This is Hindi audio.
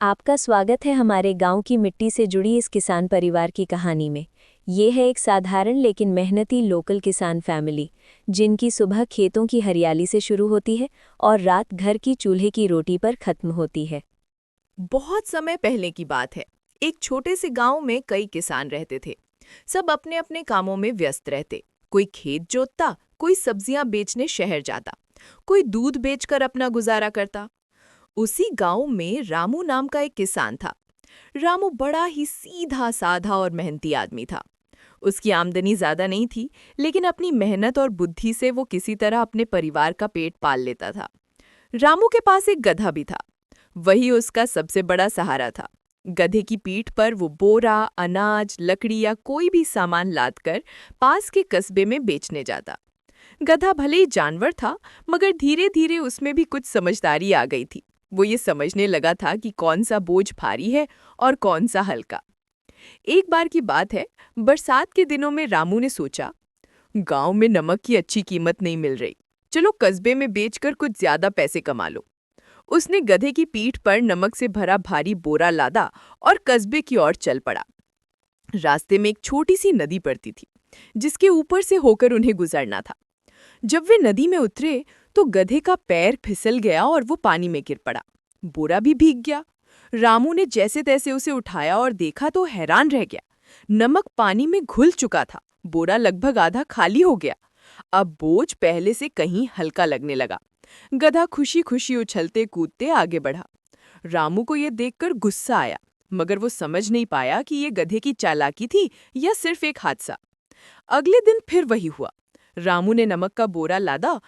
आपका स्वागत है हमारे गांव की मिट्टी से जुड़ी इस किसान परिवार की कहानी में। ये है एक साधारण लेकिन मेहनती लोकल किसान फैमिली, जिनकी सुबह खेतों की हरियाली से शुरू होती है और रात घर की चूल्हे की रोटी पर खत्म होती है। बहुत समय पहले की बात है। एक छोटे से गांव में कई किसान रहते थे। सब अपने अपने कामों में व्यस्त रहते। कोई खेत जोतता, कोई सब्जियां बेचने शहर जाता, कोई दूध बेचकर अपना गुजारा करता। उसी गांव में रामू नाम का एक किसान था। रामू बड़ा ही सीधा साधा और मेहनती आदमी था। उसकी आमदनी ज्यादा नहीं थी, लेकिन अपनी मेहनत और बुद्धि से वो किसी तरह अपने परिवार का पेट पाल लेता था। रामू के पास एक गधा भी था। वही उसका सबसे बड़ा सहारा था। गधे की पीठ पर वो बोरा, अनाज, लकड़ी या कोई भी सामान लादकर पास के कस्बे में बेचने जाता। गधा भले ही जानवर था, मगर धीरे धीरे उसमें भी कुछ समझदारी आ गई थी। वो ये समझने लगा था कि कौन सा बोझ भारी है और कौन सा हल्का। एक बार की बात है, बरसात के दिनों में रामू ने सोचा, गांव में नमक की अच्छी कीमत नहीं मिल रही, चलो कस्बे में बेचकर कुछ ज्यादा पैसे कमा लो। उसने गधे की पीठ पर नमक से भरा भारी बोरा लादा और कस्बे की ओर चल पड़ा। रास्ते में एक छोटी सी नदी पड़ती थी, जिसके ऊपर से होकर उन्हें गुजरना था। जब वे नदी में उतरे तो गधे का पैर फिसल गया और वो पानी में गिर पड़ा। बोरा भी भीग गया। रामू ने जैसे तैसे उसे उठाया और देखा तो हैरान रह गया। नमक पानी में घुल चुका था। बोरा लगभग आधा खाली हो गया। अब बोझ पहले से कहीं हल्का लगने लगा। गधा खुशी खुशी उछलते कूदते आगे बढ़ा। रामू को यह देखकर गुस्सा आया, मगर वो समझ नहीं पाया कि ये गधे की चालाकी थी या सिर्फ एक हादसा। अगले दिन फिर वही हुआ। रामू ने नमक का बोरा लादा,